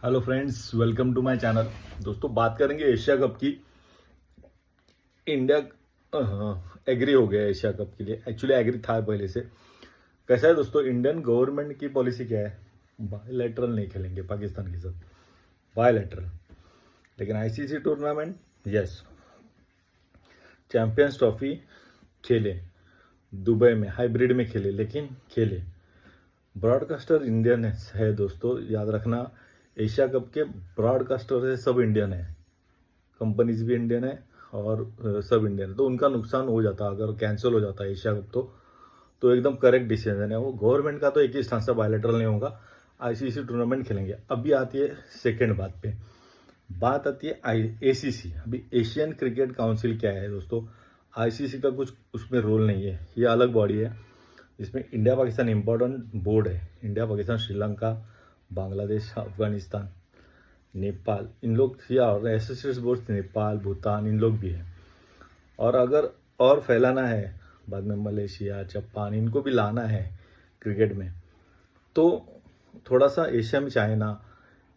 Hello friends, welcome to my channel. दोस्तों, बात करेंगे एशिया कप की। इंडिया एग्री हो गया एशिया कप के लिए। एक्चुअली एग्री था पहले से। कैसा है दोस्तों, इंडियन गवर्नमेंट की पॉलिसी क्या है? बायलैटरल नहीं खेलेंगे पाकिस्तान के साथ, बायलैटरल। लेकिन ICC tournament, yes, champions trophy खेले, दुबई में हाइब्रिड में खेले, लेकिन खेले। ब्रॉडकास्टर इंडियन है दोस्तों, याद रखना। एशिया कप के ब्रॉडकास्टर है सब इंडियन है, कंपनीज भी इंडियन है और सब इंडियन है। तो उनका नुकसान हो जाता अगर कैंसिल हो जाता है एशिया कप। तो एकदम करेक्ट डिसीजन है वो गवर्नमेंट का। तो एक ही स्थान से बायलैटरल नहीं होगा, आईसीसी टूर्नामेंट खेलेंगे। अभी आती है सेकेंड बात पे, बात आती है एसीसी। अभी एशियन क्रिकेट काउंसिल क्या है दोस्तों? आईसीसी का कुछ उसमें रोल नहीं है, ये अलग बॉडी है। इसमें इंडिया पाकिस्तान इम्पोर्टेंट बोर्ड है। इंडिया पाकिस्तान श्रीलंका बांग्लादेश अफगानिस्तान नेपाल, इन लोग या एसोसिएट्स बोर्ड नेपाल भूटान, इन लोग भी हैं। और अगर और फैलाना है बाद में मलेशिया जापान, इनको भी लाना है क्रिकेट में, तो थोड़ा सा एशिया में चाइना,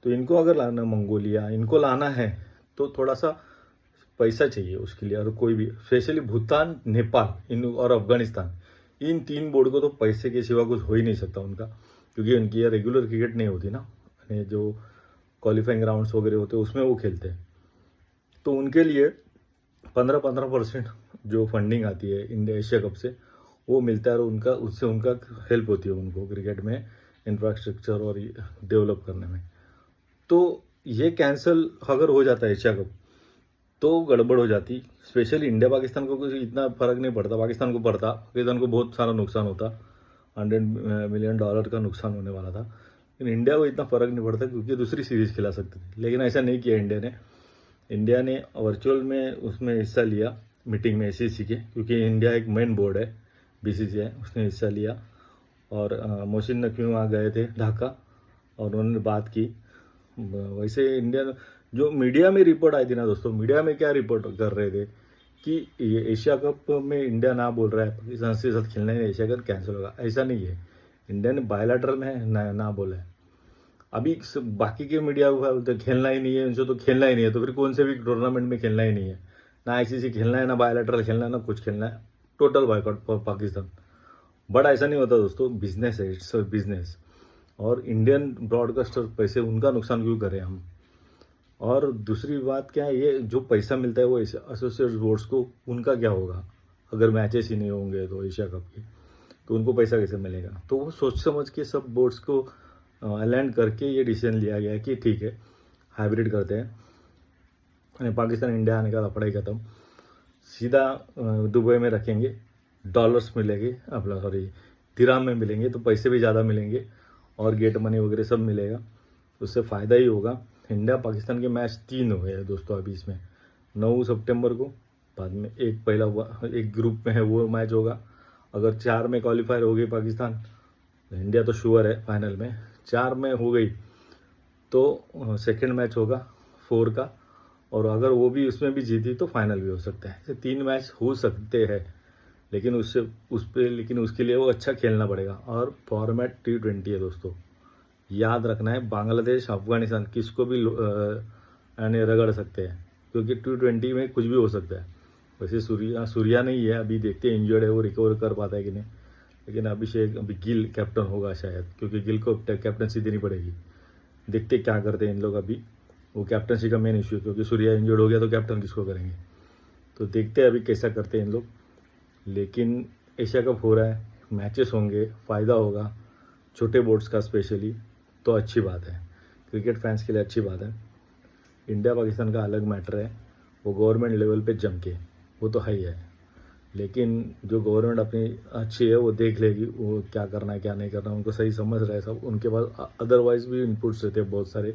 तो इनको अगर लाना, मंगोलिया, इनको लाना है तो थोड़ा सा पैसा चाहिए उसके लिए। और कोई भी, स्पेशली भूटान नेपाल इन और अफगानिस्तान, इन तीन बोर्ड को तो पैसे के सिवा कुछ हो ही नहीं सकता उनका, क्योंकि उनकी ये रेगुलर क्रिकेट नहीं होती ना, जो क्वालिफाइंग राउंड्स वगैरह होते हैं उसमें वो खेलते हैं। तो उनके लिए 15% जो फंडिंग आती है इंडिया एशिया कप से, वो मिलता है और उनका उससे उनका हेल्प होती है उनको क्रिकेट में इंफ्रास्ट्रक्चर और डेवलप करने में। तो ये कैंसिल अगर हो जाता है एशिया कप तो गड़बड़ हो जाती। स्पेशली इंडिया पाकिस्तान को कुछ इतना फर्क नहीं पड़ता, पाकिस्तान को पड़ता, पाकिस्तान को बहुत सारा नुकसान होता, $100 मिलियन का नुकसान होने वाला था। लेकिन इंडिया को इतना फर्क नहीं पड़ता क्योंकि दूसरी सीरीज खिला सकते थे। लेकिन ऐसा नहीं किया इंडिया ने वर्चुअल में उसमें हिस्सा लिया मीटिंग में एसीसी के, क्योंकि इंडिया एक मेन बोर्ड है बीसीसीआई, उसने हिस्सा लिया। और मोहसिन नकवी वहाँ गए थे ढाका और उन्होंने बात की। वैसे इंडिया, जो मीडिया में रिपोर्ट आई थी ना दोस्तों, मीडिया में क्या रिपोर्ट कर रहे थे कि ये एशिया कप में इंडिया ना बोल रहा है पाकिस्तान के साथ खेलना है, एशिया कप कैंसिल होगा। ऐसा नहीं है, इंडिया ने बायलैटरल में ना बोला है। अभी बाकी के मीडिया बोलते खेलना ही नहीं है, इनसे तो खेलना ही नहीं है, तो फिर कौन से भी टूर्नामेंट में खेलना ही नहीं है, ना आईसीसी खेलना है, ना बायलैटरल खेलना है, ना कुछ खेलना है, total boycott for Pakistan. But ऐसा नहीं होता दोस्तों, बिजनेस है, इट्स बिजनेस। और इंडियन ब्रॉडकास्टर पैसे, उनका नुकसान क्यों करें हम? और दूसरी बात क्या है, ये जो पैसा मिलता है वो एसोसिएट बोर्ड्स को, उनका क्या होगा अगर मैचेस ही नहीं होंगे तो एशिया कप के, तो उनको पैसा कैसे मिलेगा? तो वो सोच समझ के सब बोर्ड्स को अलाइन करके ये डिसीजन लिया गया है कि ठीक है, हाइब्रिड करते हैं, पाकिस्तान इंडिया आने का लफड़ा ही खत्म, सीधा दुबई में रखेंगे, डॉलर्स मिलेंगे, अपना सॉरी दिराम में मिलेंगे, तो पैसे भी ज़्यादा मिलेंगे और गेट मनी वगैरह सब मिलेगा, उससे फ़ायदा ही होगा। इंडिया पाकिस्तान के मैच 3 हो गए हैं दोस्तों अभी इसमें। 9 सितंबर को, बाद में एक ग्रुप में है वो मैच होगा। अगर 4 में क्वालिफायर हो गई पाकिस्तान, इंडिया तो श्योर है फाइनल में, 4 में हो गई तो सेकंड मैच होगा 4 का, और अगर वो भी उसमें भी जीती तो फाइनल भी हो सकता है। ऐसे 3 मैच हो सकते हैं, लेकिन लेकिन उसके लिए वो अच्छा खेलना पड़ेगा। और फॉर्मेट T20 है दोस्तों, याद रखना है। बांग्लादेश अफगानिस्तान किसको भी यानी रगड़ सकते हैं, क्योंकि T20 में कुछ भी हो सकता है। वैसे सूर्या नहीं है अभी, देखते हैं इंजर्ड है वो, रिकवर कर पाता है कि नहीं। लेकिन अभी गिल कैप्टन होगा शायद, क्योंकि गिल को कैप्टनसी देनी पड़ेगी। देखते क्या करते हैं इन लोग अभी, वो कैप्टनसी का मेन इशू है, क्योंकि सूर्या इंजर्ड हो गया तो कैप्टन किसको करेंगे। तो देखते हैं अभी कैसा करते हैं इन लोग। लेकिन एशिया कप हो रहा है, मैचेस होंगे, फ़ायदा होगा छोटे बोर्ड्स का स्पेशली, तो अच्छी बात है, क्रिकेट फैंस के लिए अच्छी बात है। इंडिया पाकिस्तान का अलग मैटर है, वो गवर्नमेंट लेवल पे जम के, वो तो है ही है। लेकिन जो गवर्नमेंट अपनी अच्छी है वो देख लेगी, वो क्या करना है क्या नहीं करना, उनको सही समझ रहा है सब। उनके पास अदरवाइज भी इनपुट्स रहते हैं बहुत सारे,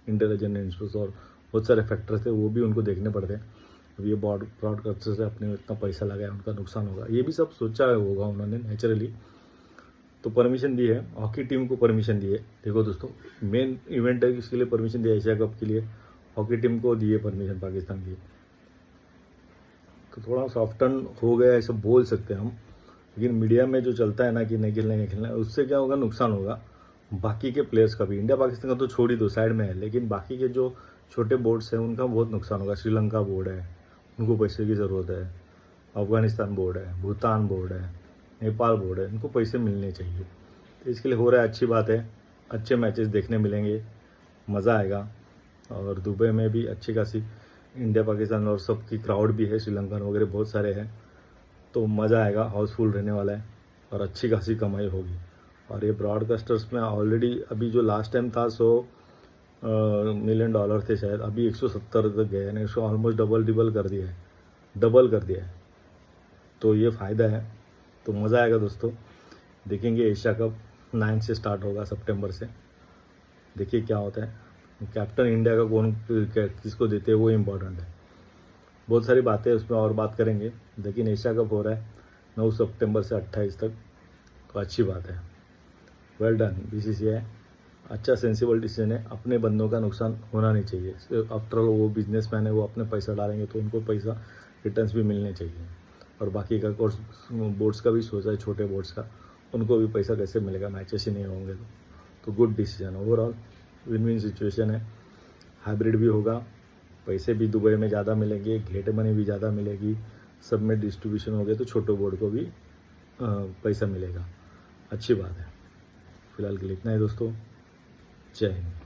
इंटेलिजेंट इनपुट्स और बहुत सारे फैक्टर्स थे, वो भी उनको देखने पड़ते हैं। अब ये ब्रॉडकास्टर से अपने इतना पैसा लगाया, उनका नुकसान होगा, ये भी सब सोचा होगा उन्होंने नेचुरली। तो परमिशन दी है, हॉकी टीम को परमिशन दी है। देखो दोस्तों, मेन इवेंट है, इसके लिए परमिशन दिया एशिया कप के लिए, हॉकी टीम को दी है परमिशन पाकिस्तान की। तो थोड़ा सॉफ्टन हो गया ऐसा बोल सकते हैं हम। लेकिन मीडिया में जो चलता है ना कि नहीं खेलना नहीं खेलना, उससे क्या होगा, नुकसान होगा। बाकी के प्लेयर्स का भी, इंडिया पाकिस्तान का तो छोड़ ही दो, साइड में है, लेकिन बाकी के जो छोटे बोर्ड्स हैं उनका बहुत नुकसान होगा। श्रीलंका बोर्ड है, उनको पैसे की ज़रूरत है, अफगानिस्तान बोर्ड है, भूटान बोर्ड है, नेपाल बोर्ड है, इनको पैसे मिलने चाहिए। तो इसके लिए हो रहा है, अच्छी बात है, अच्छे मैचेस देखने मिलेंगे, मज़ा आएगा। और दुबई में भी अच्छी खासी इंडिया पाकिस्तान और सबकी क्राउड भी है, श्रीलंकन वगैरह बहुत सारे हैं, तो मज़ा आएगा, हाउसफुल रहने वाला है और अच्छी खासी कमाई होगी। और ये ब्रॉडकास्टर्स में ऑलरेडी अभी जो लास्ट टाइम था 100 मिलियन डॉलर थे शायद, अभी 170 तक गए, यानी इसको ऑलमोस्ट डबल कर दिया है, डबल कर दिया है। तो ये फ़ायदा है, तो मज़ा आएगा दोस्तों। देखेंगे एशिया कप 9 से स्टार्ट होगा, सितंबर से। देखिए क्या होता है, कैप्टन इंडिया का कौन किसको देते हैं वो इम्पोर्टेंट है। बहुत सारी बातें उसमें और बात करेंगे, लेकिन एशिया कप हो रहा है 9 सितंबर से 28 तक, तो अच्छी बात है। वेल डन बीसीसीआई, अच्छा सेंसिबल डिसीजन है। अपने बंदों का नुकसान होना नहीं चाहिए। आफ्टर ऑल वो बिजनेसमैन है, वो अपने पैसा डालेंगे तो उनको पैसा रिटर्न्स भी मिलने चाहिए। और बाकी का कोर्स बोर्ड्स का भी सोचा है, छोटे बोर्ड्स का, उनको भी पैसा कैसे मिलेगा, मैचेस ही नहीं होंगे तो good decision. Overall win win situation है। हाइब्रिड भी होगा, पैसे भी दुबई में ज़्यादा मिलेंगे, गेट मनी भी ज़्यादा मिलेगी, सब में डिस्ट्रीब्यूशन हो गया तो छोटे बोर्ड को भी पैसा मिलेगा। अच्छी बात है। फिलहाल के लिए इतना ही दोस्तों, जय हिंद।